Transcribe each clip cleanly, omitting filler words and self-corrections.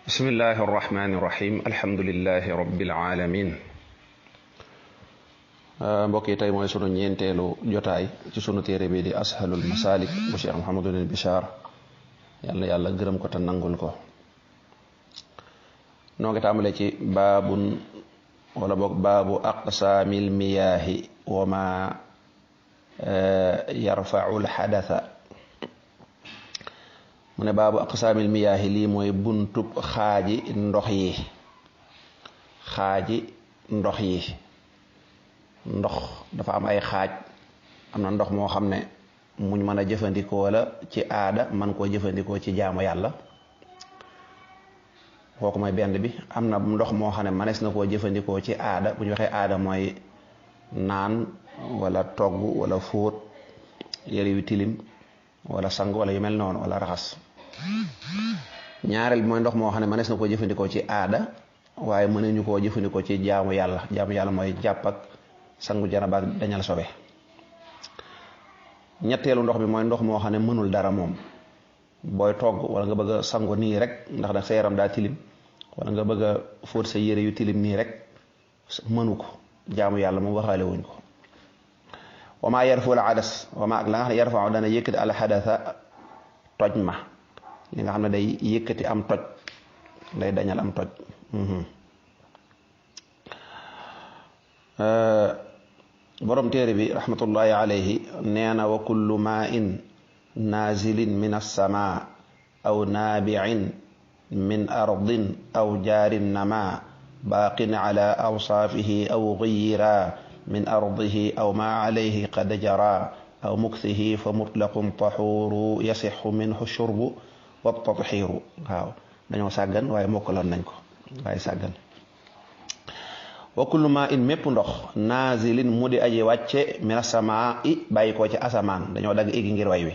bismillahi arrahmani irrahim alhamdulilahi rabbil alamin mbokk yi tey mooy sunu ñeenteelu jotaay ci sunu téere bi di ashalul masalik bu Cheikh Mouhamadul Bichar yàlla yàlla gërëm ko te nangul ko. noo ngi tàmbale ci baabun wala boog baabu aqsaamil miyaahi wa ma yarfaul xadatha. mu ne baabu aqsaamil miyaahi lii mooy buntub xaaji ndox yi ndox dafa am ay xaaj. am na ndox moo xam ne muñ mën a jëfandikoo la ci aada man koo jëfandikoo ci jaamu yàlla, kooku mooy benn bi. am na ndox moo xam ne manees na koo jëfandikoo ci aada. bu ñu waxee aada mooy naan wala togg wala fóot yëre yu tilim wala sang wala yu mel noonu wala raxas. ñaareel bi mooy ndox moo xam ne manees na koo jëfandikoo ci aada waaye mënuñu koo jëfandikoo ci jaamu yàlla mooy jàpp ak sangu janaba ak dañal sobe. ñetteelu ndox bi mooy ndox moo xam ne mënul dara moom. booy togg wala nga bëgg a sangu nii rek ndax nag sa yaram daa tilim wala nga bëgg a fóot sa yére yu tilim nii rek mënu ko, jaamu yàlla moom waxaale wuñ ko. wama yarfu al adas wama ak la nga xam ne yarfa dana yëkkati al xadasa toj ma, li nga xam ne day yëkkati am toj, day dañal am toj. borom téere bi rahmatullahi alayhi nee na wa kullu ma in naazilin min alsama aw naabiin min ardin aw jaarin nama baaqin ala awsaafihi aw gayira min ardihi aw ma alayhi qad jara aw mukthihi fa mutlaqun taxuuru yasixu minhu shurbu wa tatxiiru. waaw dañoo sàggan waaye mokkaloon nañ ko waaye sàggan. wa kullu ma in mépp ndox naazilin mu di aji wàcce min asamaa i bàyyi koo ci asamaan, dañoo dagg igi ngir way wi.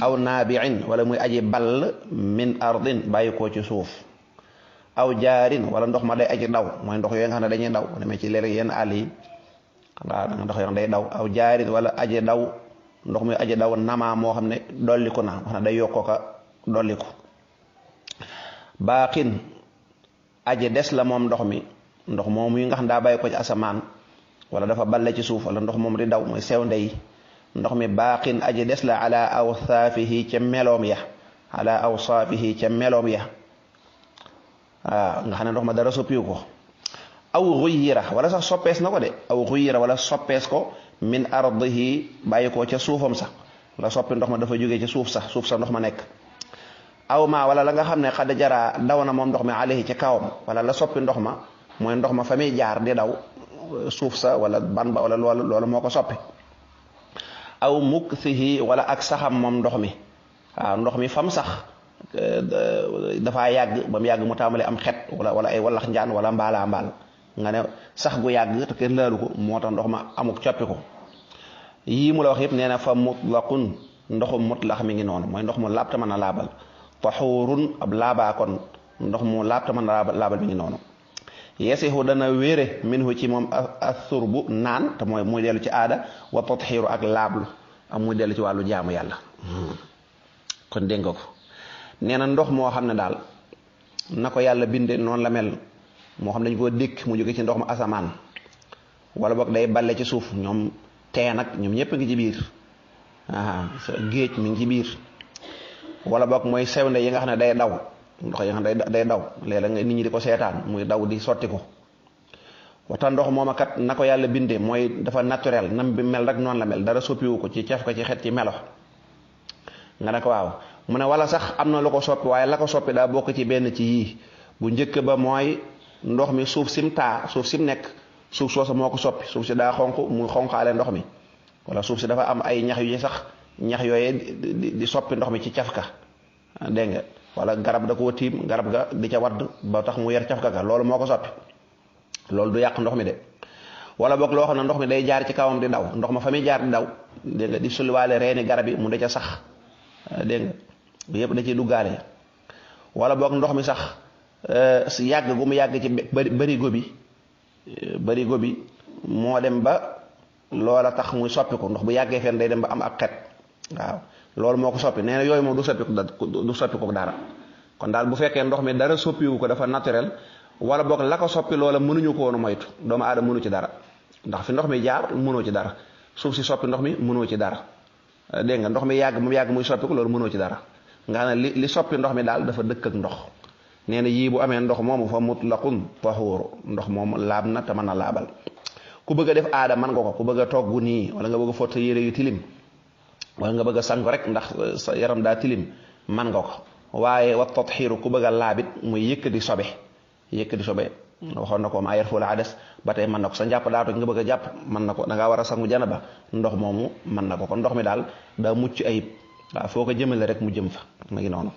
aw naabiin wala muy aji ball min ardin bàyyi koo ci suuf. aw jaarin wala ndox ma day aji daw, mooy ndox yooyu nga xam ne dañuy daw demee ci léeg yenn àll yi waaw ndox yoo day daw. aw jaarin wala aji daw, ndox muy aji daw nama moo xam ne dolliku na, wax na day yokkoo ka dolliku. baaqin aji des la moom ndox mi, ndox moom yi nga xam ne daa bàyyi ko ci asamaan wala dafa balle ci suuf wala ndox moom di daw mooy sew ndey. ndox mi baaqin aji des la ala awsaafihi ca meloom ya, ala awsaafihi ca meloom ya. waaw nga xam ne ndox ma dara soppiwu ko. aw xuyira wala sax soppees na ko de, aw xuyira wala soppees ko min ardihi bàyyi ko ca suufam sax, wala soppi ndox ma dafa jógee ca suuf sax ndox ma nekk. aw ma wala la nga xam ne xad jaraa daw na moom ndox mi alayhi ca kawam, wala la soppi ndox ma mooy ndox ma fa muy jaar di daw suuf sa wala ban ba wala loolu moo ko soppi. aw mukthihi wala ak saxam moom ndox mi. waaw ndox mi fam sax dafaa yàgg ba mu yàgg mu tàmbali am xet wala ay wallax njaan wala mbaalaa mbaal nga ne sax gu yàgg te kenn laalu ko moo tax ndox ma amuk coppi ko. yii mu la wax yëpp nee na fa mutlaqun ndoxum mutlax mi ngi noonu, mooy ndox mu laab te mën a laabal. taxuurun ab laabaa kon ndox mu laab te mën a laabal mi ngi noonu. yesihu dana wéere minhu ci moom asurbu naan te mooy muy dellu ci aada, wa tatxiiru ak laablu ak muy dellu ci wàllu jaamu yàlla. kon dégg nga ko nee na ndox moo xam ne daal na ko yàlla binde noonu la mel, moo xam dañ koo dékk mu jóge ci ndox mu asamaan wala boog day balle ci suuf, ñoom teen ak ñoom ñëpp ngi ci biir. géej mi ngi ci biir. wala boog mooy sewnde yi nga xam ne day daw, ndox yi nga xam ne day daw léeg-léeg nit ñi di ko seetaan muy daw di sotti ko. waxtaan ndox moom kat na ko yàlla bindee mooy dafa naturel, nam bi mel rek noonu la mel, dara soppiwu ko ci caf ko ci xet ci melo. nga ne ko waaw mu ne wala sax am na lu ko soppi waaye la ko soppi daa bokk ci benn ci yii. bu njëkk ba mooy ndox mi suuf sim nekk suuf soosa moo ko soppi, suuf si daa xonq mu xonqaale ndox mi, wala suuf si dafa am ay ñax yu sax ñax yooyee di soppi ndox mi ci cafka. dégg nga wala garab da koo tiim, garab ga di ca wadd ba tax mu yer cafka ga, loolu moo ko soppi. loolu du yàq ndox mi de. wala boog loo xam ne ndox mi day jaar ci kawam di daw, ndox ma fa muy jaar di daw dégg nga di sulwaale reeni garab yi mu da ca sax. dégg nga yëpp da ciy duggaale. wala boog ndox mi sax yàgg gu mu yàgg ci barigo bi moo dem ba loola tax muy soppi ko, ndox bu yàggee fenn day dem ba am ak xet. waaw loolu moo ko soppi nee na yooyu moom du soppi ko dara kon daal bu fekkee ndox mi dara soppiwu ko dafa naturel wala boog la ko soppi loola mënuñu ko woon a moytu doomu aadama mënu ci dara ndax fi ndox mi jaar mënoo ci dara suuf si soppi ndox mi mënoo ci dara dégg nga ndox mi yàgg muy soppi ko loolu mënoo ci dara nga xam ne li soppi ndox mi daal dafa dëkk ak ndox nee na yii bu amee ndox moomu fa mutlaqun tahuur ndox moomu laab na te mën na laabal ku bëgg a def aada man nga ko ku bëgg a togg nii wala nga bëgg a fóot sa yére yu tilim wala nga bëgg a sangu rek ndax sa yaram daa tilim man nga ko waaye wa tathiiru ku bëgg a laabit muy yëkkati sobe waxoon na ko ma yarful adas ba tey mën na ko sa njàpp daa toj nga bëgg a jàpp mën na ko da ngaa war a sangu janaba ndox moomu mën na ko kon ndox mi daal daa mucc ayib waaw foo ko jëmale rek mu jëm fa ma ngi noonu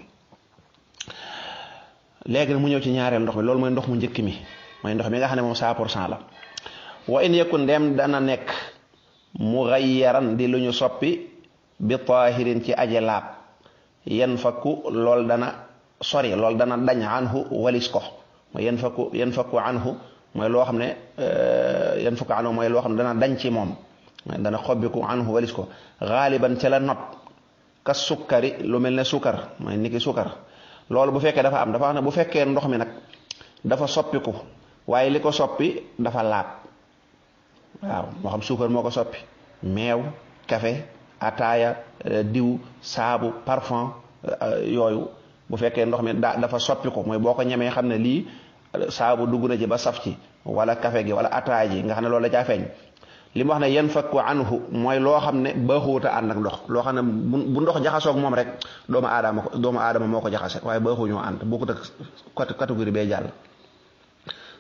léegi mu ñëw ci ñaareel ndox mi loolu mooy ndox mu njëkk mi mooy ndox mi nga xam ne moom 100% la wa in yakun ndeem dana nekk mughayyaran di lu ñu soppi bi taahirin ci aje laab yan fakku lool dana sori lool dana dañ anhu walis ko mooy yan fakku anhu mooy loo xam ne yan fakku anhu mooy loo xam ne dana dañ ci moom dana xobbiku anhu walis ko xaaliban ca la not ka sukkari lu mel ne sukkar mooy niki sukkar loolu bu fekkee dafa wax ne bu fekkee ndox mi nag dafa soppiku waaye li ko soppi dafa laab waaw moo xam suukar moo ko soppi meew café ataaya diw saabu parfum yooyu bu fekkee ndox mi dafa soppiku mooy boo ko ñemee xam ne lii saabu dugg na ci ba saf ci wala café gi wala ataaya ji nga xam ne loolu la caa feeñ li mu wax ne yan fakku anhu mooy loo xam ne baaxuwut a ànd ak ndox loo xam ne bu ndox jaxasoog moom rek doomu aadama moo ko jaxase waaye baaxuñoo ànd bokkut ak catégorie bee jàll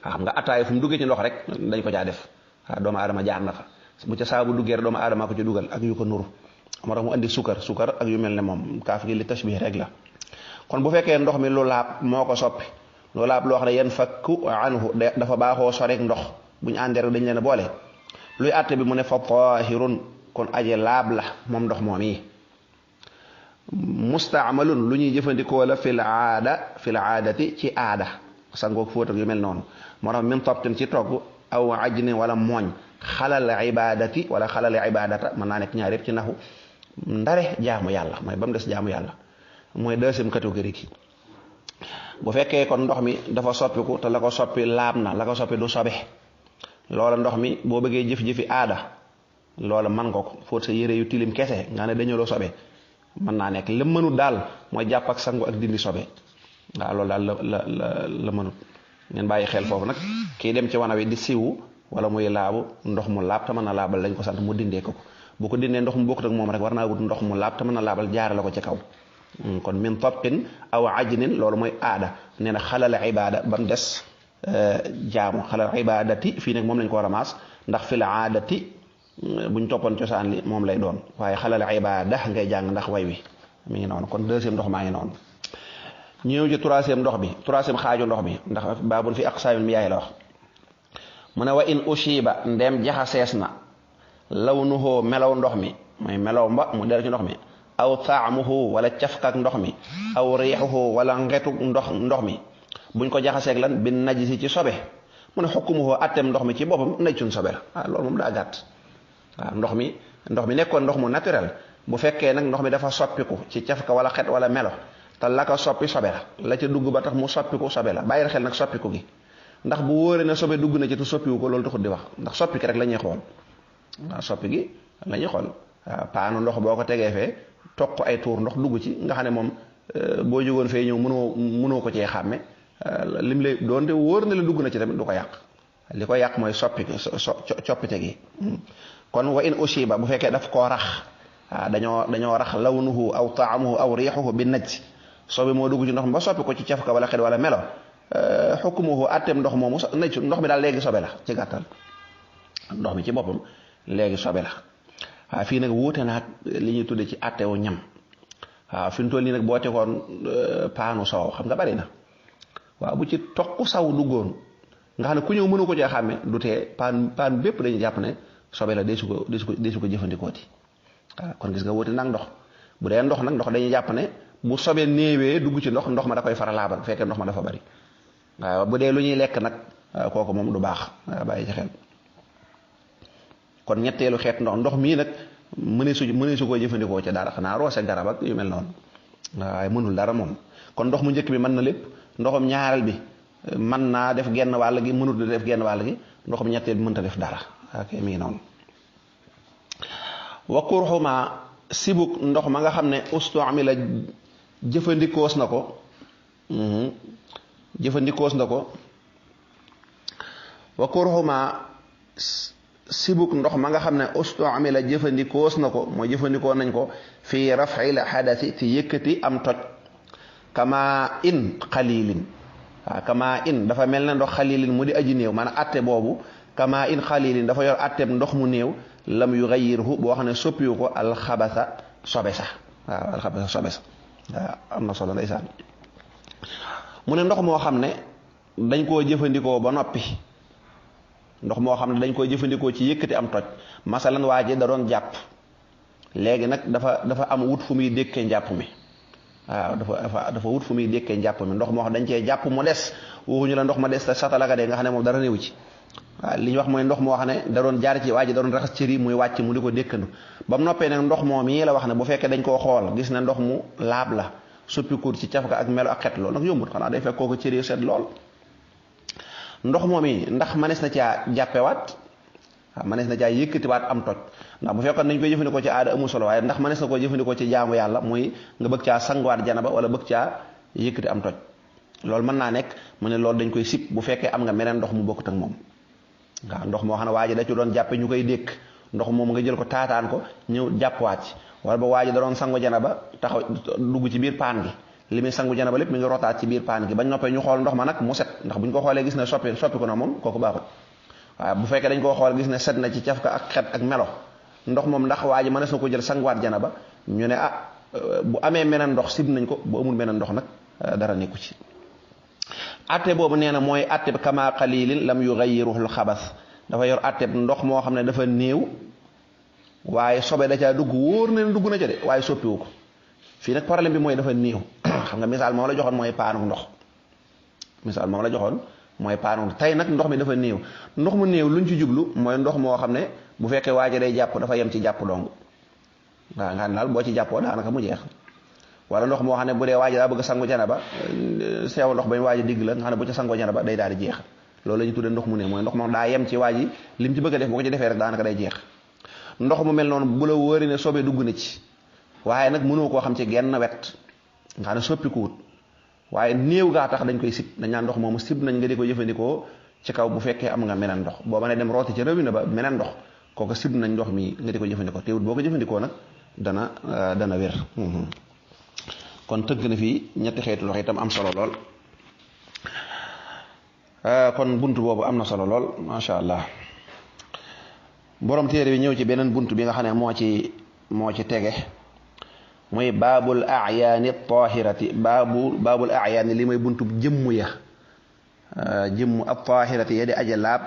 waaw xam nga ataaya fu mu duggee ci ndox rek dañ ko caa def waaw doomu aadama jaar na fa bu ca saabu duggee rek doomu aadama ko ci dugal ak yu ko nuru moo tax mu andi sukkar ak yu mel ne moom kaaf gi li tashbih rek la kon bu fekkee ndox mi lu laab moo ko soppi lu laab loo xam ne yan fakku anhu dafa baaxoo soreek ndox bu ñu àndee rek dañ leen a boole luy àtte bi mu ne fa taahirun kon aje laab la moom ndox moom yi mustaamalun lu ñuy jëfandikoo la fil aadati ci aada sangoog fóot ak yu mel noonu moo tax min tabtin ci togg aw ajnin wala mooñ xalal ibadati wala xalal ibadata mën naa nekk ñaar yëpp ci naxu ndare jaamu yàlla mooy ba mu des jaamu yàlla mooy deuxième catégorie ki bu fekkee kon ndox mi dafa soppiku te la ko soppi laab na la ko soppi du sobe loola ndox mi boo bëggee jëf-jëfi aada loola mën nga ko fóot sa yére yu tilim kese nga ne dañoo loo sobe mën naa nekk la mënut daal mooy jàpp ak sangu ak dindi sobe waaw loolu daal la mënut ngeen bàyyi xel foofu nag kii dem ci wana wi di siwu wala muy laabu ndox mu laab te mën na laabal lañ ko sant mu dindee ko bu ko dindee ndox mu bokkut ak moom rek war naa wut ndox mu laab te mën na laabal jaare la ko ci kaw kon min tabqin aw ajnin loolu mooy aada nee na xalal ibada ba mu des jaamu xalal ibadati fii nag moom lañ ko war a maas ndax fil aadati buñ toppoon cosaan li moom lay doon waaye xalal ibada ngay jàng ndax way wi mi ngi noonu kon deuxième ndox maa ngi noonu ñëw ci troisième ndox bi troisième xaaju ndox bi ndax baabun fi aqsaamil miyaah la wax mu ne wa in ushiba ndem jaxasees na lawnuhu melaw ndox mi mooy melaw mba mu der ci ndox mi aw taamuhu wala cafkak ndox mi aw riixuhu wala ngetu ndox mi buñ ko jaxaseeg lan bi najisi ci sobe mu ne xukkumuhu attem ndox mi ci boppam najsun sobe la waaw loolu moom daa gàtt waaw ndox mi nekkoon ndox mu naturel bu fekkee nag ndox mi dafa soppiku ci cafka wala xet wala melo te la ko soppi sobe la ca dugg ba tax mu soppiku sobe la bàyyil xel nag soppiku gi ndax bu wóoree ne sobe dugg na ci te soppiwu ko loolu taxut di wax ndax soppi ki rek la ñuy xool waaw soppi gi la ñuy xool waaw paanu ndox boo ko tegee fee toq ay tuur ndox dugg ci nga xam ne moom boo jógoon fee ñëw mënoo ko cee xàmme lim lay doonte wóor na la dugg na ci tamit du ko yàq li ko yàq mooy coppite gi kon wa in ushiba bu fekkee daf koo rax waaw dañoo rax lawnuhu aw taamuhu aw riixuhu bi najs sobe moo dugg ci ndox mi ba soppi ko ci cafka wala xet wala melo xukmuhu attem ndox moomu najsu ndox mi daal léegi sobe la ci gàttal ndox mi ci boppam léegi sobe la waaw fii nag wuute naag li ñuy tudde ci attewu ñam waaw fi mu toll nii nag boo tegoon paanu soow xam nga bari na waaw bu ci toq saw duggoon nga xam ne ku ñëw mënu ko cee xàmme du tee paan bépp dañuy jàpp ne sobe la deesu ko jëfandikooti waaw kon gis nga wuute nag ndox bu dee ndox nag ndox dañuy jàpp ne bu sobe néewee dugg ci ndox ma da koy fara laabal fekkee ndox ma dafa bari waaw bu dee lu ñuy lekk nag kooku moom du baax waaw bàyyi ci xel kon ñetteelu xeet ndox mii nag mëneesu ko jëfandikoo ci dara xanaa roose garab ak yu mel noonu waaye mënul dara moom. kon ndox mu njëkk bi mën na lépp, ndoxum ñaareel bi mën naa def genn wàll gi, mënut def genn wàll gi, ndoxum ñetteel bi mënta def dara. ok mi ngi noonu. wa kurxuma sibuk ndox ma nga xam ne ustu'mila jëfandikoos na ko jëfandikoos na ko wa kurxuma sibuk ndox ma nga xam ne ustu'mila jëfandikoos na ko mooy jëfandikoo nañ ko fii raf'il xadasi ci yëkkati am toj kama in xalilin waaw kama in dafa mel ne ndox xalilin mu di aji néew maanaam atte boobu kama in xalilin dafa yor atteb ndox mu néew lam yugayyirhu boo xam ne soppiwu ko alxabasa sobe sa waaw alxabasa sobe sa waaw am na solo ndeysaan. mu ne ndox moo xam ne dañ koo jëfandikoo ba noppi, ndox moo xam ne dañ koo jëfandikoo ci yëkkati am toj. masalan waa ji da doon jàpp, léegi nag dafa am wut fu muy dékkee njàpp mi, waaw dafa wut fu muy dékkee njàpp mi. ndox moo xam dañ cee jàpp mu des, waxuñu la ndox ma des te satalaga de nga xam ne moom dara néew ci. waaw li ñu wax mooy ndox moo xam ne da doon jaar ci waa ji da doon raxas cër yi muy wàcc mu di ko dékkandu ba mu noppee nag ndox moom yi la wax ne bu fekkee dañ koo xool gis ne ndox mu laab la suppikuur ci cafka ak melo ak xet loolu nag yombut, xanaa day fekk koo ko cër yi set lool. ndox moom yi ndax manees na caa jàppewaat, waaw manees na caa yëkkatiwaat am toj, ndax bu fekkoon nañ koy jëfandikoo ci aada amul solo, waaye ndax manees na koo jëfandikoo ci jaamu yàlla muy nga bëgg caa sanguwaat janaba wala bëgg caa yëkkati am toj. loolu mën naa nekk mu ne loolu dañ koy sib bu fekkee am nga meneen ndox mu bokkut ak moom. waaw ndox moo xam ne waa ji da ci doon jàppe ñu koy dékk, ndox moom nga jël ko taataan ko ñëw jàppwaat ci, wala ba waa ji da doon sangu janaba taxaw dugg ci biir paan gi, li muy sangu janaba lépp mi ngi rotaat ci biir paan gi bañ noppee ñu xool ndox ma nag mu set, ndax buñ ko xoolee gis ne soppi ko na moom kooku baaxut. waaye bu fekkee dañ koo xool gis ne set na ci cafka ak xet ak melo, ndox moom ndax waa ji mënees na ko jël sanguwaat janaba, ñu ne bu amee meneen ndox sib nañ ko, bu amul meneen ndox nag dara nekku ci. atte boobu nee na mooy atte kama qalilin lam yughayyiruhu xabas, dafa yor atte ndox moo xam ne dafa néew waaye sobe da caa dugg, wóor na dugg na ca de waaye soppiwu ko. fii nag problème bi mooy dafa néew. xam nga misaal moom la joxoon mooy paanu ndox, misaal moom la joxoon mooy paanu ndox. tey nag ndox mi dafa néew, ndox mu néew luñ ci jublu mooy ndox moo xam ne bu fekkee waaja day jàpp dafa yem ci jàpp dong, waaw nga xam ne daal boo ci jàppoo daanaka mu jeex. wala ndox moo xam ne bu dee waaja daa bëgg sangu janaba seew ndox bañ waaja digg la nga xam ne bu ca sangoo janaba day daal di jeex, loolu la ñu tuddee ndox mu néew, mooy ndox moom daa yem ci waaji lim ci bëgg a def boo ko ci defee rek daanaka day jeex. ndox mu mel noonu bu la wóori ne sobe dugg na ci waaye nag mënoo koo xam ci genn wet nga xam ne soppikuwut, waaye néew gaa tax dañ koy sib, dañ naan ndox moomu sib nañ nga di ko jëfandikoo ci kaw bu fekkee am nga meneen ndox. boo mënee dem rooti ci robinet ba meneen ndox kooku sib nañ ndox mi nga di ko jëfandikoo, teewut boo ko jëfandikoo nag dana wér. kon tënk na fii ñetti xeetu ndox itam am solo lool. kon bunt boobu am na solo lool macha allah. borom téere bi ñëw ci beneen bunt bi nga xam ne moo ci tege muy baabul ayaani tahirati baabul ayaani li may buntu jëmm ya jëmm ab tahirati yee di aji laab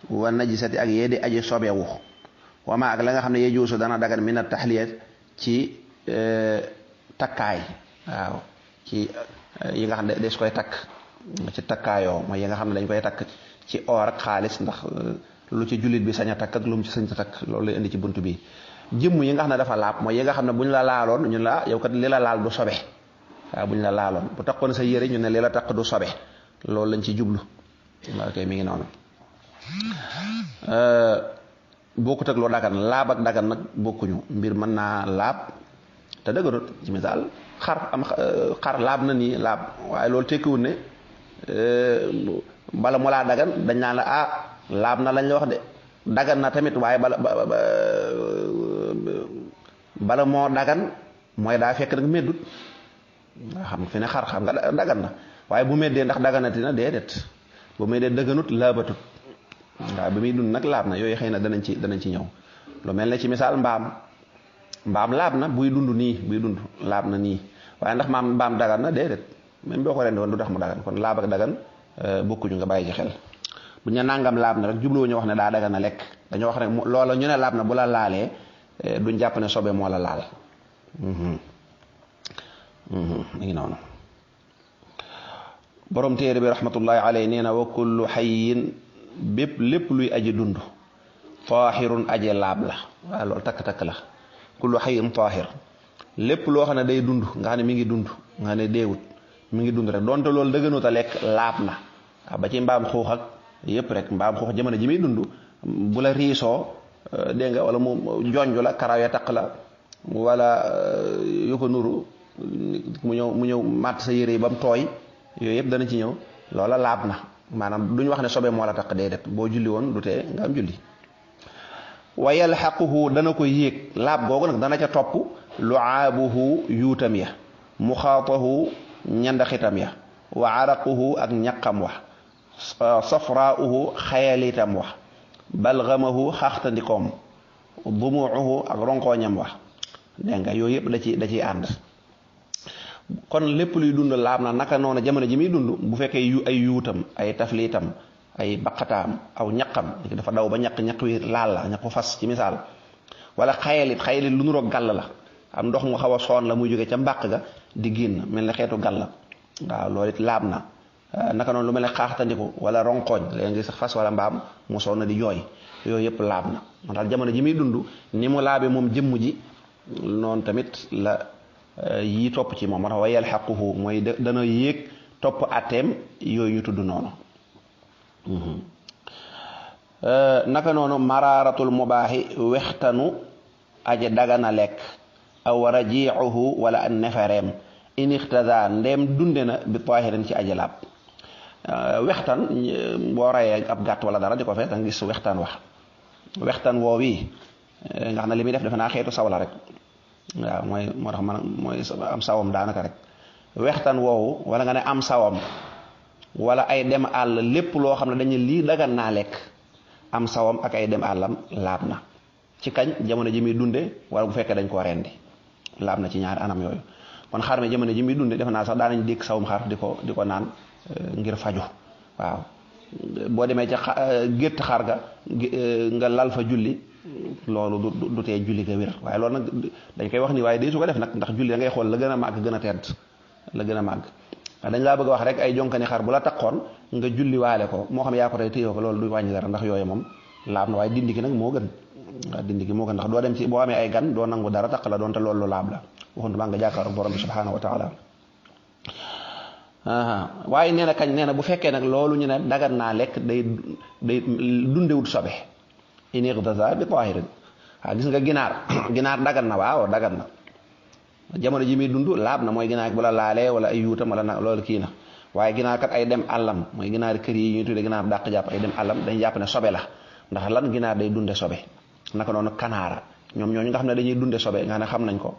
wa najisati ak yee di aji sobewu wa ma ak la nga xam ne yejuusu dana dagan min at taxliyat ci takkaay, waaw ci yi nga xam ne des koy takk ci takkaayoo mooy yi nga xam ne dañ koy takk ci or ak xaalis, ndax lu ci jullit bi sañ a takk ak lu mu ci sañ a takk loolu lay indi ci bunt bi. jëmm yi nga xam ne dafa laab mooy yi nga xam ne bu ñu la laaloon ñun la yow kat li la laal du sobe, waaw bu ñu la laaloon bu takkoon sa yére ñu ne li la takk du sobe, loolu lañ ci jublu. ok mi ngi noonu. bokkut ak lu dagan, laab ak dagan nag bokkuñu, mbir mën naa laab te dëgërut. ci misaal xar laab na nii laab, waaye loolu tekkiwul ne bala mu laa dagan dañ naan la laab na lañ la wax de, dagan na tamit waaye bala moo dagan mooy daa fekk nag meddut. nga xam fi ne xar xam nga dagan na waaye bu meddee ndax daganati na déedéet, bu meddee dëgganut laabatut. waaw bi muy dund nag laab na, yooyu xëy na danañ ci ñëw. lu mel ne ci misaal mbaam laab na buy dund laab na nii, waaye ndax mbaam dagan na déedéet, même boo ko rendi woon du tax mu dagan. kon laab ak dagan bokkuñu, nga bàyyi ci xel. bu ñu nangam laab na rek jubluwu ñu wax ne daa dagan na lekk, dañoo wax rek loola ñu ne laab na bu la laalee duñ jàpp ne sobe moo la laal. mi ngi noonu. borom téere bi rahmatullahi alayhi nee na wa kullu xayin lépp luy aji dund taahirun aji laab la. waaw loolu takk-takk la. kullu xayin taahir lépp loo xam ne day dund nga xam ne mi ngi dund nga xam ne deewut mi ngi dund rek donte loolu dëgganut a lekk laab na ba ci mbaam xuux ak yëpp rek mbaam xuux jamono ji muy dund bu la riisoo dégg nga wala mu jonj la karaw ya taq la wala yu ko nuru mu ñëw màtt sa yére yi ba mu tooy yooyu yëpp dana ci ñëw loola laab na maanaam duñ wax ne sobe moo la taq déedéet boo julli woon du tee nga am julli wa yalxaquhu dana ko yéeg laab googu nag dana ca topp luaabuhu yuutam ya muxaatahu ñandaxitam ya wa araquhu ak ñaqam wa safraauhu xayalitam wa balgamahu xaxtandikoom dumuuhu ak ronkooñam wa dégg nga yooyu yëpp da ciy ànd kon lépp luy dund laab na naka noonu jamono ji muy dund bu fekkee ay yuutam ay tafliitam ay baqataam aw ñaqam dafa daw ba ñaq wi laal la ñaqu fas ci misaal wala xayalit lu nuroog gàll la am ndox mu xaw a soon la muy jóge ca mbàq ga di génn mel ne xeetu gàll waaw loolu it laab na naka noonu lu mel ne xaaxtandiku wala ronkooñ léegi ngi sax fas wala mbaam mu soon na di jooy yooyu yëpp laab na moo tax jamono ji muy dund ni mu laabe moom jëmm ji noonu tamit la yii topp ci moom moo tax wa yalxaquhu mooy dana yéeg topp atteem yooyu ñu tudd noonu naka noonu maraaratul mubaaxi wextanu aje dagana lekk aw rajiuhu wala an nefereem in ixtada ndeem dunde na bi taahirin ci aje laab wextan boo rayee ab gàtt wala dara di ko fees da nga gis wextan wextan woowi nga xam ne li muy def defe naa xeetu saw la rek waaw moo tax man mooy am sawam daanaka rek wextan woowu wala nga ne am sawam wala ay dem àll lépp loo xam ne dañu lii dagan naa lekk am sawam ak ay dem àllam laab na ci kañ jamono ji muy dunde wala bu fekkee dañ koo rendi laab na ci ñaari anam yooyu kon xar mi jamono ji muy dunde defe naa sax daanañ dékk sawum xar di ko naan ngir faju waaw boo demee ca gétt xar ga nga lal fa julli loolu du tee julli ga wér waaye loolu nag dañ koy wax ni waaye day su ko def nag ndax julli da ngay xool la gën a màgg gën a tedd la gën a màgg dañ laa bëgg a wax rek ay jonkani xar bu la takkoon nga julli waale ko moo xam yaa ko tey téyoo ko loolu du wàññi dara ndax yooyu moom laab na waaye dindi gi nag moo gën waaw dindi gi moo gën ndax doo dem ci boo amee ay gan doo nangu dara takk la doonte loolu laab la waxuntu maa nga jàkkaaru borom bi subhanahu wa taala waaye nee na kañ nee na bu fekkee nag loolu ñu ne dagan naa lekk day dundewut sobe in ightaza bi tahirin waaw gis nga ginaar dagan na waaw dagan na jamono ji muy dund laab na mooy ginaar bu la laalee wala ay yuutam wala loolu kii na waaye ginaar kat ay dem àllam mooy ginaari kër yi ñuy tuddee ginaar dàq jàpp ay dem àllam dañ jàpp ne sobe la ndax lan ginaar day dunde sobe naka noonu kanaara ñoom ñooñu nga xam ne dañuy dunde sobe nga xam nañ ko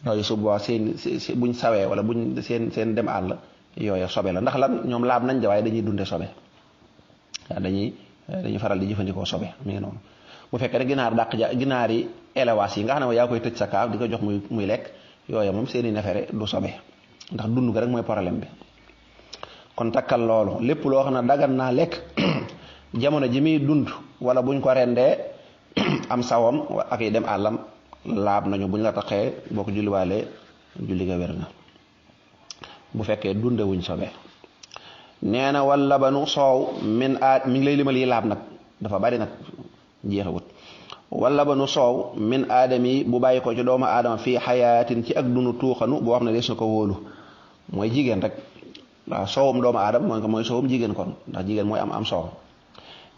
yooyu su boobaa seen buñ sawee wala buñ seen dem àll yooyu sobe la ndax lan ñoom laab nañ de waaye dañuy dunde sobe waaw dañuy faral di jëfandikoo sobe mi ngi noonu bu fekkee rek ginaar dàq ja ginaar yi élevage yi nga xam ne yaa koy tëj sa kaaf di ko jox muy lekk yooyu moom seeni nefere du sobe ndax dund ga rek mooy problème bi kon takkal loolu lépp loo xam ne dagan naa lekk jamono ji muy dund wala buñ ko rendee am sawam ak yi dem àllam laab nañu buñ la taxee boo ko julliwaalee julli ga wér na bu fekkee dunde wuñ sobe nee na wala banu soow min mi ngi lay limal yi laab nag dafa bari nag jeexawut wala banu soow min aadami bu bàyyi ko ci doomu aadama fii xayaatin ci ak dunu tuuxanu boo xam ne des na ko wóolu mooy jigéen rek waaw soowum doomu aadama mooy soowum jigéen kon ndax jigéen mooy am soow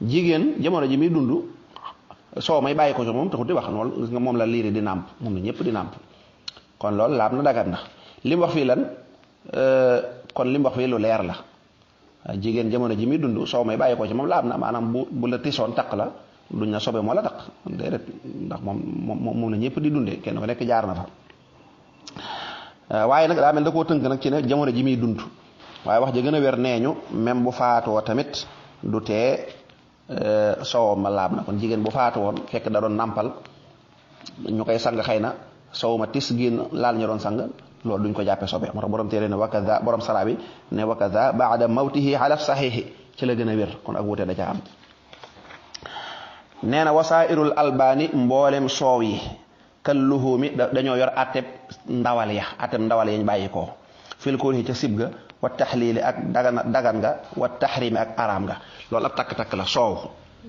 jigéen jamono ji muy dund soow may bàyyi ko ci moom taxut di wax loolu nga moom la liiri di nàmp moom la ñëpp di nàmp kon loolu laab na dagat na li mu wax fii lan kon li mu wax fii lu leer la jigéen jamono ji muy dund soow may bàyyi ko ci moom laab na maanaam bu la tisoon taq la duñ na sobe moo la taq déedéet ndax moom la ñëpp di dundee kenn ko nekk jaar na fa waaye nag daa mel da koo tënk nag ci ne jamono ji muy dund waaye wax ji gën a wér neeñu même bu faatoo tamit du tee soowam ma laab na kon jigéen bu faatu woon fekk da doon nàmpal ñu koy sang xëy na soow ma tis génn laal ñu doon sang loolu duñ ko jàppe sobe moo tax borom téere ne wakaza borom sara bi ne wakaza baada mawtihi ala saxiixi ci la gën a wér kon ak wute da ca am nee na wasaa'irul albaani mboolem soow yi kalluhumi dañoo yor atteb ndawal yañ bàyyi ko fil kuurihi ca sib ga wa taxliili ak dagan nga wa taxrimi ak araam nga loolu ab takk-takk la soow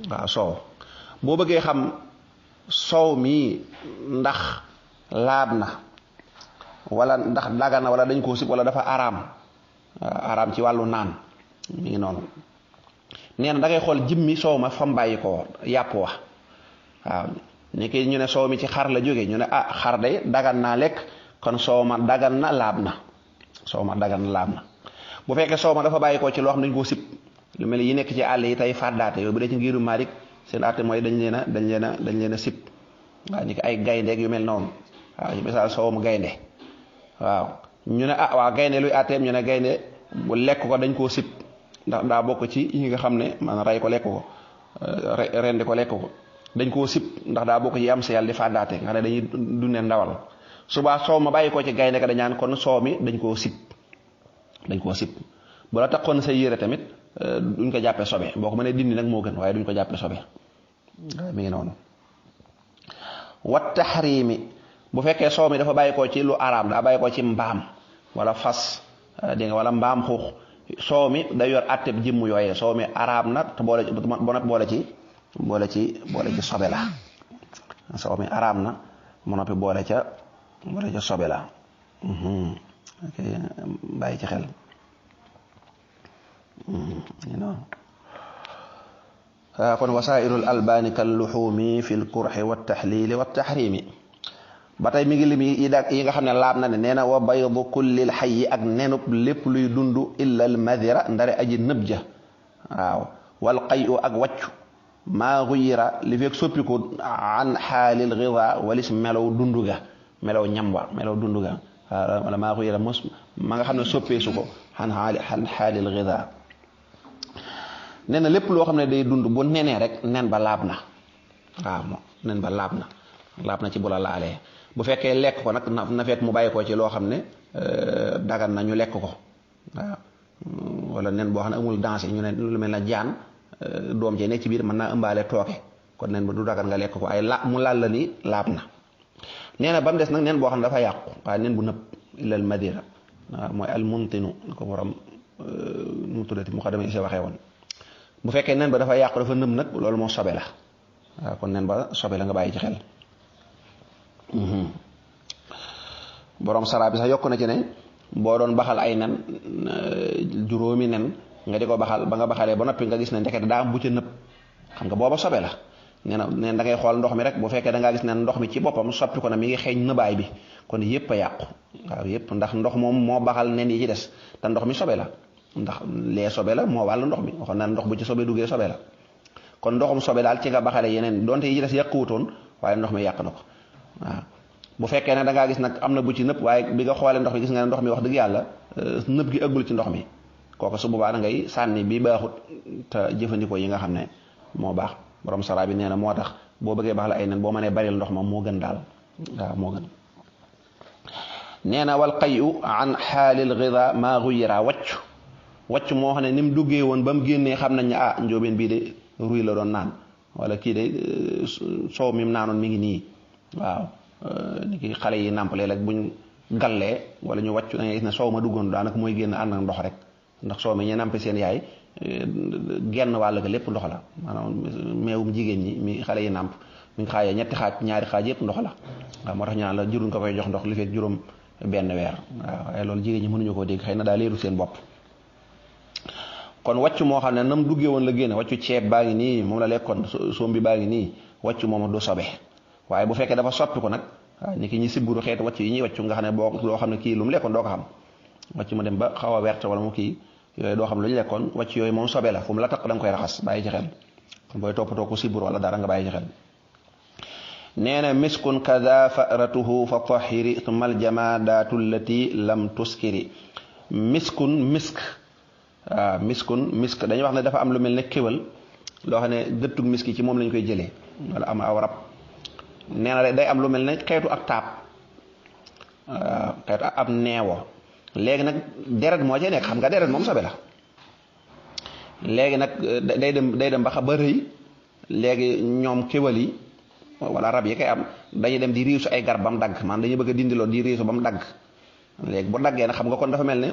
waaw soow boo bëggee xam soow mii ndax laab na wala ndax dagana wala dañ koo sib wala dafa araam ci wàllu naan mi ngi noonu. nee na da ngay xool jëmmi soow ma fam bàyyi ko yàpp wax waaw ni ki ñu ne soow mi ci xar la jógee ñu ne xar day dagan naa lekk kon soow ma dagan na laab na bu fekkee soow ma dafa bàyyi ko ci loo xam dañ koo sib lu mel ni yi nekk ci àll yi tey fàddaate yooyu bu dee ci ngiru Maalik seen àtte mooy dañ leen a sib waaw ni ki ay gayndeeg yu mel noonu waaw misaal soow mu gaynde waaw ñu ne waaw gaynde luy àtteem ñu ne gaynde bu lekk ko dañ koo sib ndax daa bokk ci yi nga xam ne man rey ko lekk ko rendi ko lekk ko dañ koo sib ndax daa bokk ci am sa yàlla di fàddaate nga ne dañuy dundee ndawal subaa soow ma bàyyi ko ci gaynde ka dañaan kon soow mi dañ koo sib bu la taxoon sa yére tamit duñ ko jàppee sobe boo ko mënee dindi nag moo gën waaye duñ ko jàppee sobe mi ngi noonu. wat taxriimi bu fekkee soow mi dafa bàyyi ko ci lu araam daa bàyyi ko ci mbaam wala fas dégg nga wala mbaam xuux soow mi day yor atteb jëmm yooyee soow mi araam na te boole ci sobe la soow mi araam na mu noppi boole ca sobe la ok bàyyi ci xel kon wasaa'irul albaani kal luxuumi fil kurxi wat taxliili wat taxriimi ba tey mi ngi lim yi nga xam ne laab na ne nee na wa baydu kullil xayyi ak nenub lépp luy dund illa al madira ndare aji nëb ja waaw wal qayu ak wàccu maa guyira li fekk soppiku an xaalil gida walis melow dundu ga melow ñamba melow dundu ga wala maa guyira mos ma nga xam ne soppeesu ko an xaalil gida nee na lépp loo xam ne day dund bu nenee rek nen ba laab na waaw nen ba laab na ci bu la laalee bu fekkee lekk ko nag na fekk mu bàyyi ko ci loo xam ne dagan na ñu lekk ko waaw wala nen boo xam ne amul danger ñu ne lu mel na jaan doom ci nekk ci biir mën naa ëmbaale tooke kon nen ba du dagan nga lekk ko ay mu laal la ni laab na. nee na ba mu des nag nen boo xam ne dafa yàqu waaye nen bu nëb illal madira waaw mooy al muntinu ko borom mu tuddati mu xadama si waxee woon bu fekkee nen ba dafa yàqu dafa nëb nag loolu moo sobe la waaw kon nen ba sobe la nga bàyyi ci xel. borom saraa bi sax yokk na ci ne boo doon baxal ay nen juróomi nen nga di ko baxal ba nga baxalee ba noppi nga gis ne ndekete daa am bu ca nëb xam nga booba sobe la nee na neen da ngay xool ndox mi rek bu fekkee da ngaa gis ne ndox mi ci boppam soppi ko na mi ngi xeeñ nëbaay bi kon yépp a yàqu waaw yépp ndax ndox moom moo baxal nen yi ci des te ndox mi sobe la ndax lee sobe la moo wàllu ndox mi waxoon naa ndox bu ci sobe duggee sobe la kon ndoxum sobe daal ci nga baxale yeneen donte yi ci des yàquwutoon waaye ndox mi yàq na ko waaw bu fekkee ne da ngaa gis nag am na bu ci nëb waaye bi nga xoolee ndox mi gis nga ne ndox mi wax dëgg yàlla nëb gi ëggul ci ndox mi kooku su boobaa da ngay sànni bi baaxut te jëfandikoo yi nga xam ne moo baax borom sara bi nee na moo tax boo bëggee baax la ay nen boo mënee baril ndox ma moo gën daal waaw moo gën. nee na wal qayu an xaalil gida maa guyira wàcc moo xam ne ni mu duggee woon ba mu génnee xam nañ ne njóobeen bii de ruy la doon naan wala kii de soow mi mu naanoon mi ngi nii waaw ni ki xale yi nàmpalee rek buñ gallee wala ñu wàcc da ngay gis ne soow ma duggoon daanaka mooy génn ànd ak ndox rek ndax soow mi ñu nàmpe seen yaay genn wàll ga lépp ndox la maanaam meewum jigéen ñi mi xale yi nàmp mi ngi xaajee ñetti xaaj ñaari xaaj yëpp ndox la waaw moo tax ñu naan la juruñ ko koy jox ndox li fekk juróom benn weer waaw waaye loolu jigéen ñi mënuñu koo dégg xëy na daa leeru seen bopp. kon wàccu moo xam ne nam duggee woon la génne wàccu ceeb baa ngi nii moom la lekkoon soom bi baa ngi nii wàccu moom du sobe waaye bu fekkee dafa soppi ko nag waaw ni ki ñi sibburu xeetu wàcc yi ñuy wàccu nga xam ne boo loo xam ne kii lu mu lekkoon doo ko xam wàcc mu dem ba xaw a wert wala mu kii yooyu doo xam lu ñu lekkoon wàcc yooyu moom sobe la fu mu la taq da nga koy raxas bàyyi ci xel kon booy toppatoo ko sibburu wala dara nga bàyyi ci xel. nee na miskun kada faratuhu fa tahiri thumma al jamadatu allati lam tuskiri misk waaw misk dañuy wax ne dafa am lu mel ne kéwal loo xam ne dëttug misk yi ci moom lañ koy jëlee wala am aw rab nee na day am lu mel ne xeetu ak taab xeetu ab neewo léegi nag deret moo cee nekk xam nga deret moom sobe la léegi nag day dem ba rëy léegi ñoom kéwal yi wala rab yi koy am dañuy dem di riisu ay gar ba mu dagg maanaam dañuy bëgg a dindiloo di riisu ba mu dagg léegi bu daggee nag xam nga kon dafa mel ne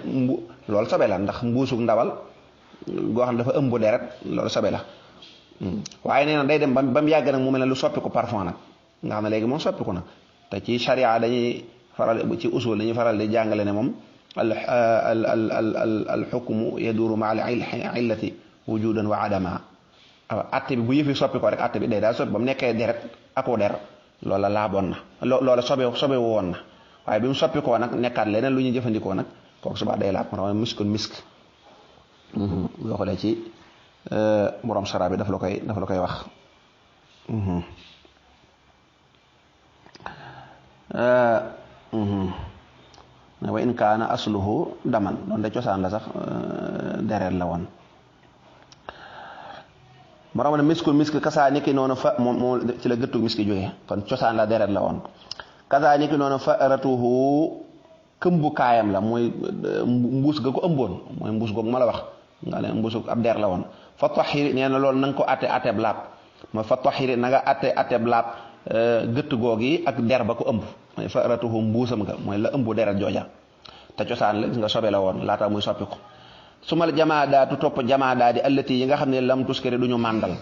loolu sobe la ndax mbuusug ndawal goo xam ne dafa ëmb deret loolu sobe la waaye nee na day dem ba mu yàgg nag mu mel ne lu soppi ko parfum nag nga xam ne léegi moom soppi ko nag te ci charia dañuy faral ci usul dañuy faral di jàngale ne moom al xukmu yaduru ma al illati wujudan wa adama atte bi bu yëfi soppi ko rek atte bi day daal soppi ba mu nekkee deret ako der loola laaboon na loola sobe woon na waaye bi mu soppi koo nag nekkaat leneen lu ñuy jëfandikoo nag kooku subaa day laab moo tax miskun misk boo xoolee ci borom sara bi daf la koy wax wa in kaana asluhu daman doon de cosaan la sax deret la woon moo tax ma ne miskul misk kasaa niki noonu fa moom ci la gëttu miski jógee kon cosaan la deret la woon kasaa niki noonu fa ratuhu këmbu kaayam la mooy mbuus ga ko ëmboon mooy mbuus googu ma la wax nga ne mbuusu ab der la woon fa taxiri nee na loolu na nga ko atteb laab mooy fa taxiri na nga atteb laab gëtt goog yi ak der ba ko ëmb mooy fa ratuhu mbuusam nga mooy la ëmbu deret jooja te cosaan la gis nga sobe la woon laata muy soppi ko su ma jamaadaatu topp jamaadaa di allati yi nga xam ne lam tuskari du ñu màndal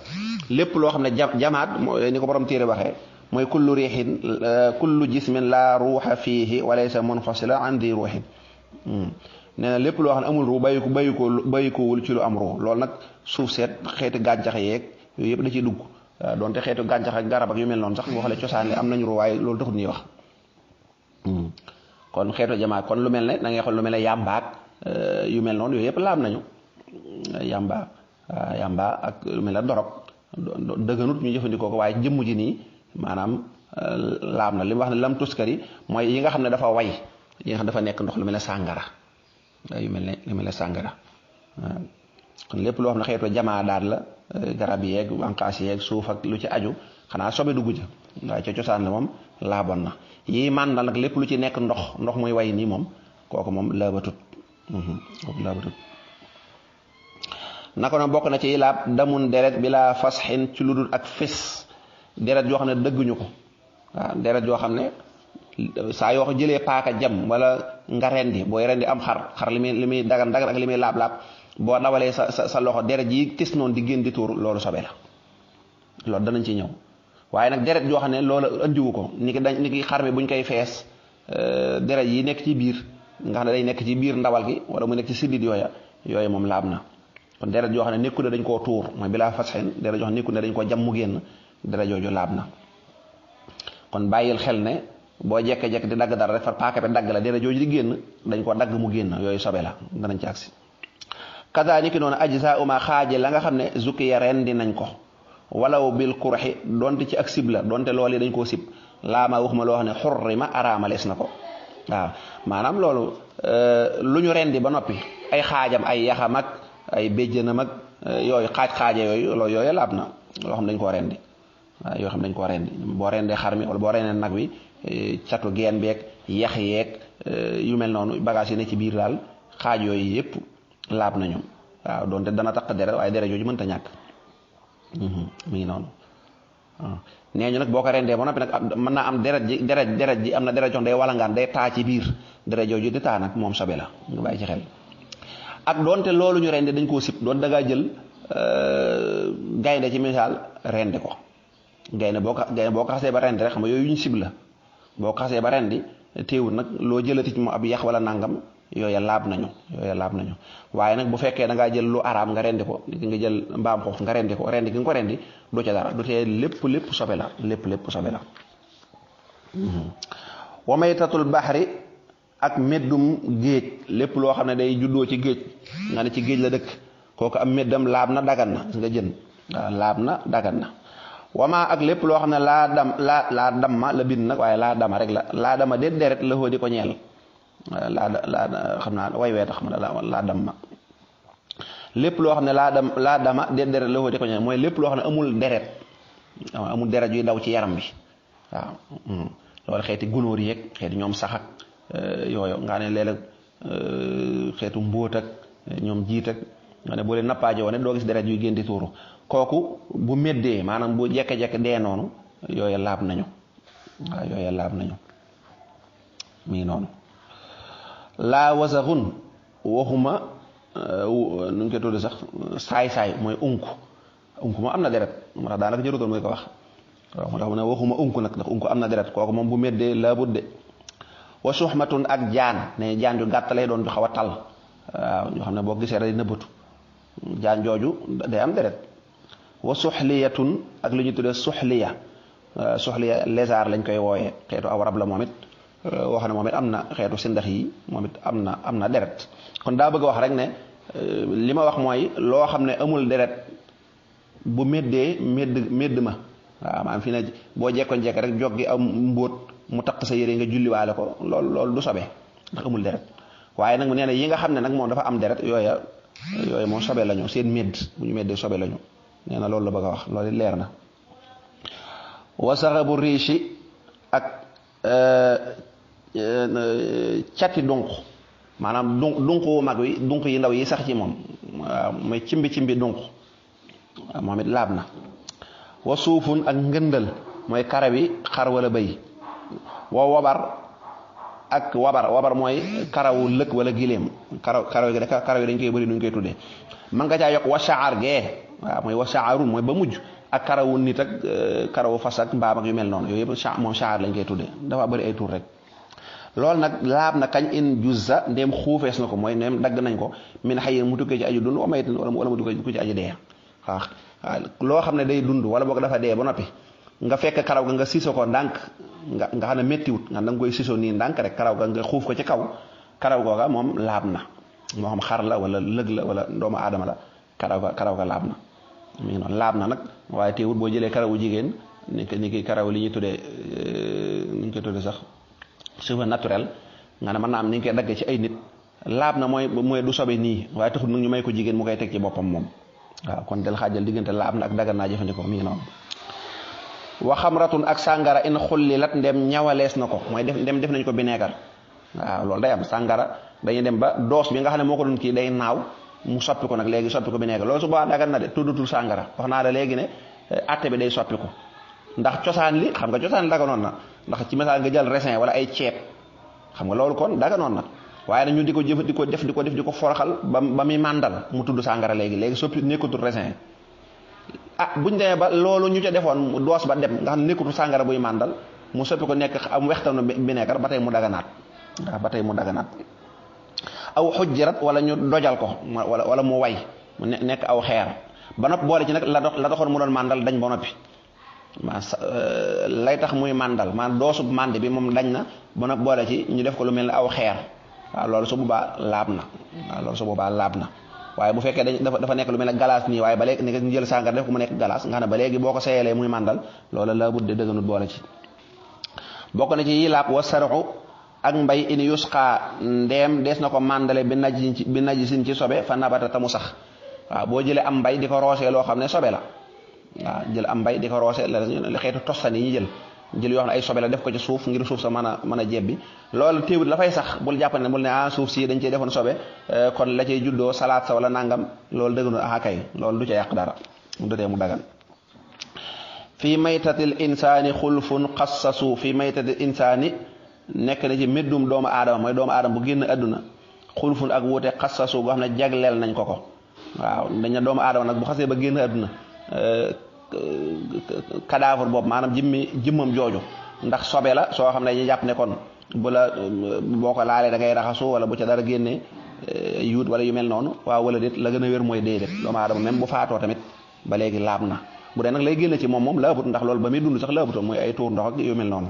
lépp loo xam ne jamaat mooy ni ko borom téere waxee mooy kullu riixin kullu jismin laa ruuxa fiihi walaysa munfasila an di ruuxin nee na lépp loo xam ne amul ruu bayikoowul ci lu am ruu loolu nag suuf seet xeeti gàncax yeeg yooyu yëpp da ciy dugg waaw donte xeetu gàncax ak garab ak yu mel noonu sax boo xoolee cosaan li am nañ ruu waaye loolu taxut ñuy wax kon xeetu jamaat kon lu mel ne da ngay xool lu mel ne yàmbaak yu mel noonu yooyu yëpp laam nañu yamba ak lu mel ne dorog dëgganut ñu jëfandikoo ko waaye jëmm ji nii maanaam laam na li mu wax ne lam tuskari mooy yi nga xam ne dafa way yi nga xam dafa nekk ndox lu mel ne sàngara yu mel ne sàngara waaw kon lépp loo xam ne xeetu jamaa daal la garab yeeg wànqaas yeeg suuf ak lu ci aju xanaa sobe dugg ja waaye ca cosaan la moom laaboon na yii màndal nag lépp lu ci nekk ndox muy way nii moom kooku moom laabatut naka noonu bokk na ci laab damun deret bi laa fasxin ci lu dul ak fis deret yoo xam ne dëgguñu ko waaw deret yoo xam ne saa yoo jëlee paaka jam wala nga rendi booy rendi am xar li muy dagan ak li muy laab boo dawalee sa loxo deret ji tis noonu di génn di tuur loolu sobe la loolu danañ ci ñëw waaye nag deret yoo xam ne loolu andiwu ko ni ki xar mi buñ koy fees deret yi nekk ci biir nga xam ne day nekk ci biir ndawal gi wala mu nekk ci siddit yooyu moom laab na kon deret yoo xam ne nekku ne dañ koo tuur mooy bilaa fasxin deret yoo xam ne nekku ne dañ koo jam mu génn deret jooju laab na kon bàyyil xel ne boo jekke-jekk di dagg dara rek far paaka bi dagg la deret jooju di génn dañ koo dagg mu génn yooyu sobe la danañ ci agsi kazaalika noonu ajsa uma xaaje la nga xam ne zukkiya rendi nañ ko walaw bil kurxi donte ci ak sib la donte loolu yi dañ koo sib laama waxuma loo xam ne xurrima araamalees na ko waaw maanaam loolu lu ñu rendi ba noppi ay xaajam ay yaxam ak ay béjjënam ak yooyu xaaje yooyu laab na loo xam dañ koo rendi waaw yoo xam dañ koo rendi boo rendee xar mi wala boo rendee nag wi catu geen beeg yax yeeg yu mel noonu bagage yi ne ci biir daal xaaj yooyu yëpp laab nañu waaw donte dana taq deret waaye deret jooju mënta ñàkk mi ngi noonu waaw nee ñu nag boo ko rendee ba noppi nag mën naa am deret ji am na deret jox day walangaan day taa ci biir deret jooju di taa nag moom sobe la nga bàyyi ci xel ak donte loolu ñu rendi dañ koo sib doon da ngaa jël gaynde ci misaal rendi ko gaynde boo ko xasee ba rendi rek xam nga yooyu ñu sib la boo ko xasee ba rendi teewul nag loo jëlati ci moom ab yax wala nangam yooya laab nañu waaye nag bu fekkee da ngaa jël lu araam nga rendi ko nga jël mbaam xoox nga rendi ko rendi gi nga ko rendi du ca dara du tee lépp sobe la lépp sobe la wa maytatul baxri ak meddum géej lépp loo xam ne day juddoo ci géej nga ne ci géej la dëkk kooku am meddam laab na dagan na nga jën waaw laab na dagan na wama ak lépp loo xam ne laa damma la bind nag waaye laa dama rek laa dama déet deret la xoo di ko ñeel laa xam naa way wee tax ma laa damma lépp loo xam ne laa dama déet deret la xoo di ko ñeel mooy lépp loo xam ne amul deret yuy daw ci yaram bi waaw loolu xeeti gunóor yeeg xeeti ñoom sax ak yooyu nga ne léeg-léeg xeetu mbóot ak ñoom jiit ak nga ne boo leen nappaaje woon doo gis deret yuy génn di tuuru kooku bu méddee maanaam bu jekke-jekke dee noonu yooyu laab nañu waaw yooyu laab nañu mii noonu laa wasaxun waxuma nu ñu koy tudde sax saay-saay mooy unk moom am na deret moo tax daanaka jërutoon mooy ko wax waaw moo tax mu ne waxuma unk nag ndax unk am na deret kooku moom bu méddee laabut de wa suxmatun ak jaan ne jaan ju gàtt lay doon ju xaw a tal waaw ñoo xam ne boo gisee day nëbbatu jaan jooju day am deret wa suxliyatun ak li ñu tuddee suxliya lézard lañ koy wooyee xeetu aw rab la moom it wax ne moom it am na xeetu sindax yi moom it am na deret kon daa bëgg a wax rek ne li ma wax mooy loo xam ne amul deret bu méddee médd ma waaw maanaam fi ne boo jekkoon jekk rek jog gi am mbóot mu taq sa yére nga julliwaale ko loolu du sobe ndax amul deret waaye nag nee na yi nga xam ne nag moom dafa am deret yooyu moom sobe lañu seen médd bu ñu méddee sobe lañu nee na loolu la bëgg a wax loolu leer na wasaxa bu riichi ak cati dunq maanaam dunq wu mag wi dunq yi ndaw yi sax ci moom waaw mooy cimbi dunq moom it laab na wa suufun ak ngëndal mooy karaw yi xar wala bëy wa wabar mooy karawu lëg wala giléem karaw yi dañ koy bëri nuñ koy tuddee man nga caa yokk wa shaar gee waaw mooy wa shaarun mooy ba mujj ak karawu nit ak karawu fas ak mbaam ak yu mel noonu yooyu yëpp moom shaar lañ koy tuddee dafa bëri ay tur rek loolu nag laab na kañ in juzza ndéem xuufees na ko mooy ndéem dagg nañ ko min xayin mu tukkee ci aju dund wala mu tukkee ci aju dee waaw loo xam ne day dund wala boog dafa dee ba noppi nga fekk karaw ga nga siso ko ndànk nga xam ne méttiwut nga danga koy siso nii ndànk rek karaw ga nga xuuf ko ci kaw karaw googa moom laab na moo xam xar la wala lëg la wala doomu aadama la karaw ga laab na mi ngi noonu laab na nag waaye teewut boo jëlee karawu jigéen ni ki karaw li ñuy tuddee ni ñu koy tuddee sax cheveux naturel nga ne mën naa am ni ñu koy daggee ci ay nit laab na mooy du sobe nii waaye taxul nag ñu may ko jigéen mu koy teg ci boppam moom waaw kon del xaajal diggante laab na ak dagan naa jëfandikoo mi ngi noonu wa xamratun ak sàngara in xullilat ndem ñawalees na ko mooy def nañ ko bineegar waaw loolu day am sàngara dañuy dem ba doos bi nga xam ne moo ko doon kii day naaw mu soppi ko nag léegi soppi ko bineegar loolu su boobaa dagan na de tuddatul sàngara wax naa da léegi ne atte bi day soppi ko ndax cosaan li xam nga cosaan li daganoon na ndax ci misaal nga jël raisin wala ay ceeb xam nga loolu kon daganoon na waaye nag ñu di ko foroxal ba muy màndal mu tudd sàngara léegi soppi nekkatul raisin buñ demee ba loolu ñu ca defoon doos ba dem nga xam ne nekkatul sàngara buy màndal mu soppi ko nekk am wextanu bineegar ba tey mu daganaat aw xujjirat wala ñu dojal ko wala mu way mu nekk aw xeer ba noppi boole ci nag la doxoon mu doon màndal dañ ba noppi lay tax muy màndal maanaam doosu mànd bi moom dañ na ba noppi boole ci ñu def ko lu mel ni aw xeer waaw loolu su boobaa laab na waaye bu fekkee dafa nekk lu mel ne galaas nii waaye ba léegi ñu jël sàngara def ko mu nekk galaas nga xam ne ba léegi boo ko seeyalee muy màndal loola la budde dëgganut boole ci bokk na ci yi laab wa sarxu ak mbay in yusqa ndeem dees na ko màndale bi najisin ci sobe fa nabata tamu sax waaw boo jëlee am mbay di ko roosee loo xam ne sobe la waaw jël am mbay di ko roosee la xeetu tostan yi ñu jël yoo xam ne ay sobe la def ko ci suuf ngir suuf sa mën a jebbi loolu téewut la fay sax bul jàpp ne bul ne suuf si dañ cey defoon sobe kon la cay juddoo salaat sa wala nangam loolu dëggnu kay loolu du ca yàq dara du tee mu dagan fii maytatil insaani xulfun xassasu fii maytatil insaani nekk na ci méddum doomu aadama mooy doomu aadama bu génn àdduna xulfun ak wuute xassasu boo xam ne jagleel nañ ko waaw dañ ne doomu aadama nag bu xasee ba génn àdduna cadavre boobu maanaam jëmmam jooju ndax sobe la soo xam ne dañuy jàpp ne kon boo ko laalee da ngay raxasu wala bu ca dara génnee yuut wala yu mel noonu waaw wala déet la gën a wér mooy déedéet doomu aadama même bu faatoo tamit ba léegi laab na bu dee nag lay génn ci moom laabut ndax loolu ba muy dund sax laabutoon mooy ay tuur ndox ak yu mel noonu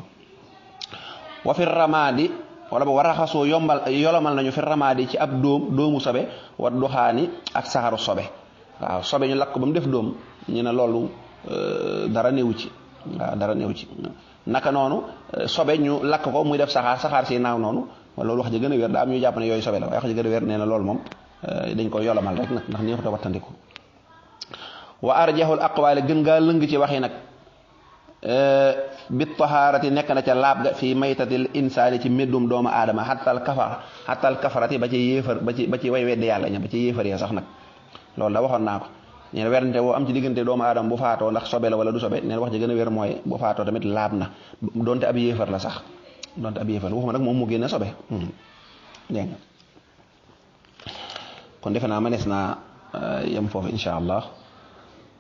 wa fi ramaadi wala ba war raxasoo yolomal nañu fi ramaadi ci ab doomu sobe wa duxaani ak saxaru sobe waaw sobe ñu lakk ko ba mu def doom ñu ne loolu dara néewu ci waaw dara néewu ci naka noonu sobe ñu lakk ko muy def saxaar si naaw noonu loolu wax ji gën a wér daa am ñu jàpp ne yooyu sobe la waaye wax ji gën a wér nee na loolu moom dañ ko yolomal rek nag ndax neexut a wattandiku wa arjahul aqwaali gën ngaa lëng ci waxi nag bi tahaarati nekk na ca laab ga fii maytatil insaani ci méddum doomu aadama xattal kafarati ba ci yéefar ba ci way weddi yàlla ña ba ci yéefar ya sax nag loolu da waxoon naa ko ñeen werante woo am ci diggante doomu aadama bu faatoo ndax sobe la wala du sobe neen wax ji gën a wér mooy bu faatoo tamit laab na donte ab yéefar la sax donte ab yéefar waxuma nag moom mu génne sobe dégg nga kon defe naa mënees naa yem foofu insha allah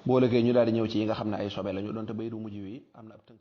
boo lëggee ñu daal di ñëw ci yi nga xam ne ay sobe lañu donte bay du mujj wi am na ab tënk